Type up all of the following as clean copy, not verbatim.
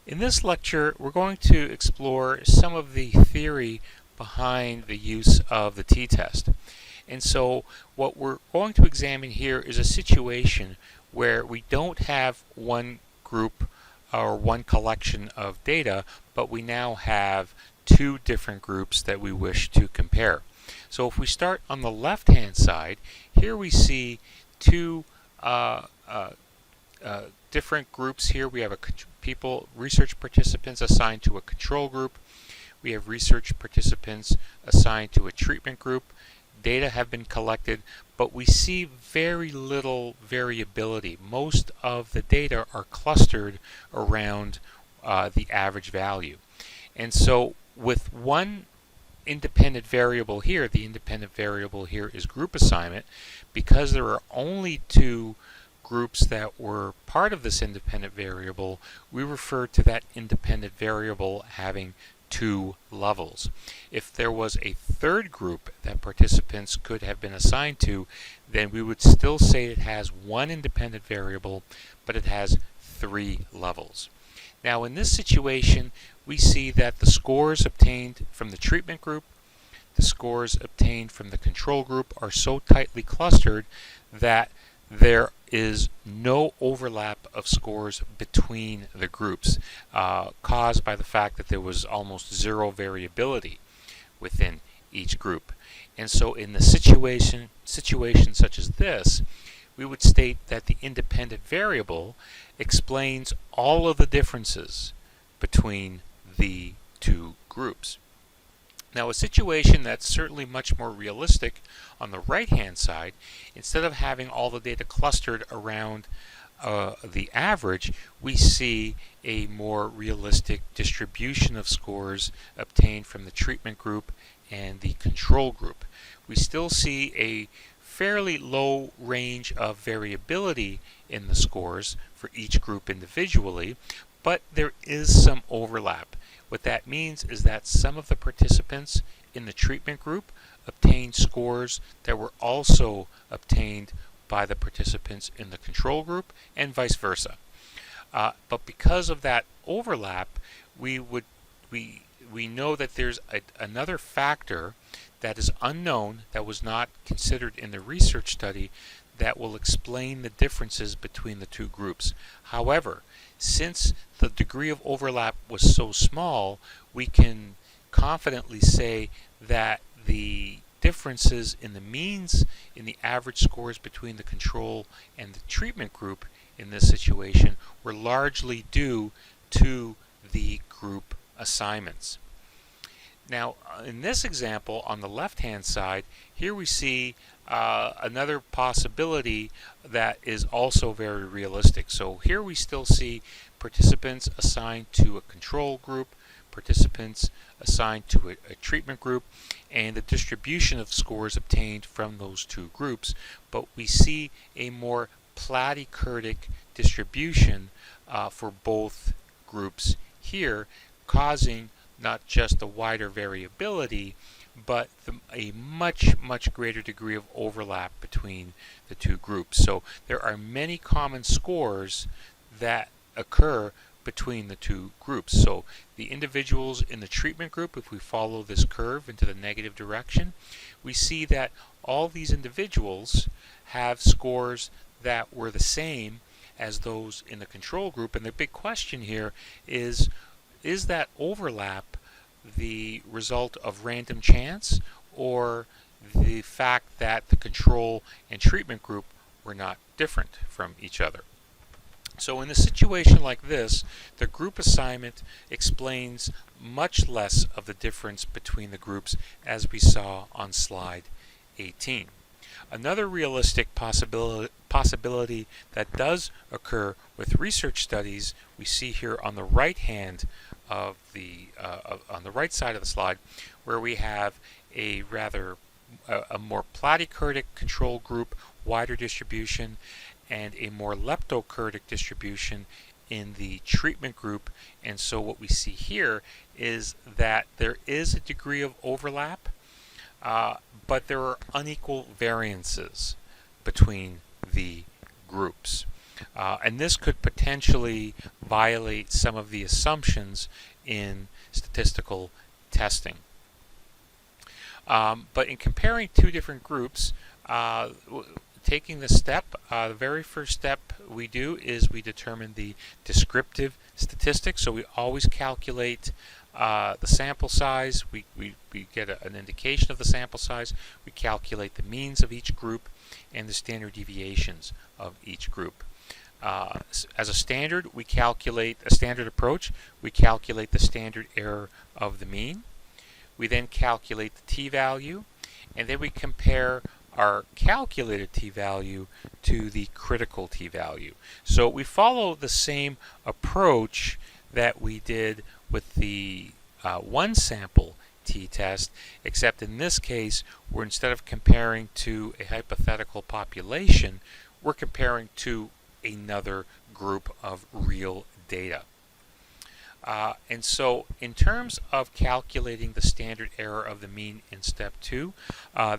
In this lecture, we're going to explore some of the theory behind the use of the t-test. And so what we're going to examine here is a situation where we don't have one group or one collection of data, but we now have two different groups that we wish to compare. So if we start on the left-hand side, here we see two different groups here. We have research participants assigned to a control group. We have research participants assigned to a treatment group. Data have been collected, but we see very little variability. Most of the data are clustered around the average value. And so with one independent variable here, the independent variable here is group assignment, because there are only two groups that were part of this independent variable, we refer to that independent variable having two levels. If there was a third group that participants could have been assigned to, then we would still say it has one independent variable, but it has three levels. Now in this situation, we see that the scores obtained from the treatment group, the scores obtained from the control group are so tightly clustered that there is no overlap of scores between the groups, caused by the fact that there was almost zero variability within each group. And so in the situation such as this, we would state that the independent variable explains all of the differences between the two groups. Now a situation that's certainly much more realistic on the right-hand side, instead of having all the data clustered around the average, we see a more realistic distribution of scores obtained from the treatment group and the control group. We still see a fairly low range of variability in the scores for each group individually, but there is some overlap. What that means is that some of the participants in the treatment group obtained scores that were also obtained by the participants in the control group, and vice versa. But because of that overlap, we know that there's another factor that is unknown, that was not considered in the research study, that will explain the differences between the two groups. However, since the degree of overlap was so small, we can confidently say that the differences in the means in the average scores between the control and the treatment group in this situation were largely due to the group assignments. Now in this example on the left-hand side, here we see another possibility that is also very realistic. So here we still see participants assigned to a control group, participants assigned to a treatment group, and the distribution of scores obtained from those two groups, but we see a more platykurtic distribution for both groups here, causing not just a wider variability, but a much greater degree of overlap between the two groups. So there are many common scores that occur between the two groups. So the individuals in the treatment group, if we follow this curve into the negative direction, we see that all these individuals have scores that were the same as those in the control group. And the big question here is that overlap the result of random chance, or the fact that the control and treatment group were not different from each other? So in a situation like this, the group assignment explains much less of the difference between the groups, as we saw on slide 18. Another realistic possibility that does occur with research studies, we see here on the right hand of on the right side of the slide, where we have a more platykurtic control group, wider distribution, and a more leptokurtic distribution in the treatment group. And so what we see here is that there is a degree of overlap, but there are unequal variances between the groups. And this could potentially violate some of the assumptions in statistical testing. But in comparing two different groups, taking the step, the very first step we do is we determine the descriptive statistics. So we always calculate the sample size. We get an indication of the sample size. We calculate the means of each group and the standard deviations of each group. As a standard, we calculate a standard approach. We calculate the standard error of the mean. We then calculate the t-value, and then we compare our calculated t-value to the critical t-value. So we follow the same approach that we did with the one sample t-test, except in this case, we're instead of comparing to a hypothetical population, we're comparing to another group of real data. And so in terms of calculating the standard error of the mean in step 2,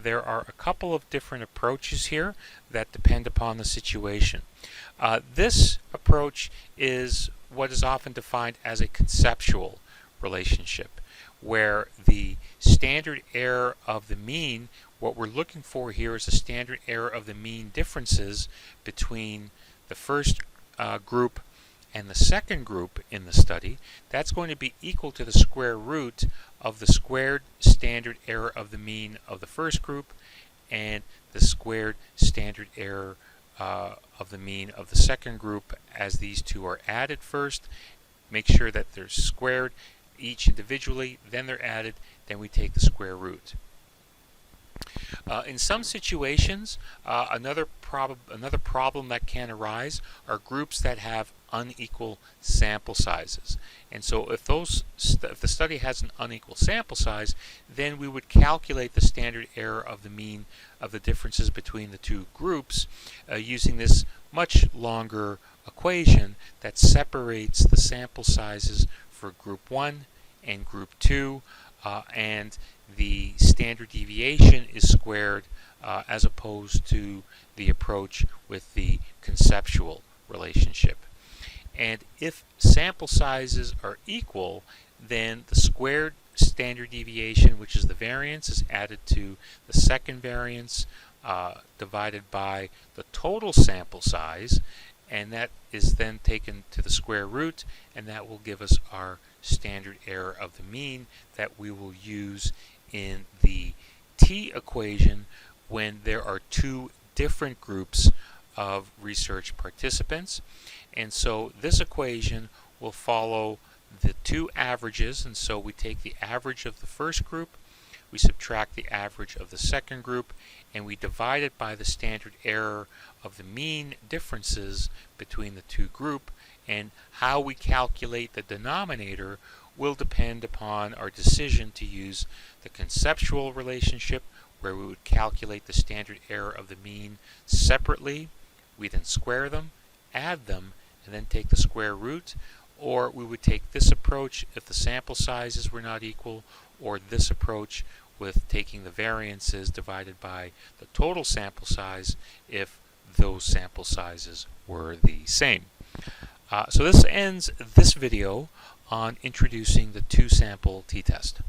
there are a couple of different approaches here that depend upon the situation. This approach is what is often defined as a conceptual relationship, where the standard error of the mean, what we're looking for here is the standard error of the mean differences between the first group and the second group in the study. That's going to be equal to the square root of the squared standard error of the mean of the first group and the squared standard error of the mean of the second group, as these two are added first. Make sure that they're squared each individually, then they're added, then we take the square root. In some situations, another problem that can arise are groups that have unequal sample sizes. And so if the study has an unequal sample size, then we would calculate the standard error of the mean of the differences between the two groups using this much longer equation that separates the sample sizes for group 1 and group 2, and the standard deviation is squared as opposed to the approach with the conceptual relationship. And if sample sizes are equal, then the squared standard deviation, which is the variance, is added to the second variance divided by the total sample size, and that is then taken to the square root, and that will give us our standard error of the mean that we will use in the t equation when there are two different groups of research participants. And so this equation will follow the two averages, and so we take the average of the first group, we subtract the average of the second group, and we divide it by the standard error of the mean differences between the two groups. And how we calculate the denominator will depend upon our decision to use the conceptual relationship, where we would calculate the standard error of the mean separately. We then square them, add them, and then take the square root. Or we would take this approach if the sample sizes were not equal, or this approach with taking the variances divided by the total sample size if those sample sizes were the same. So this ends this video on introducing the two-sample t-test.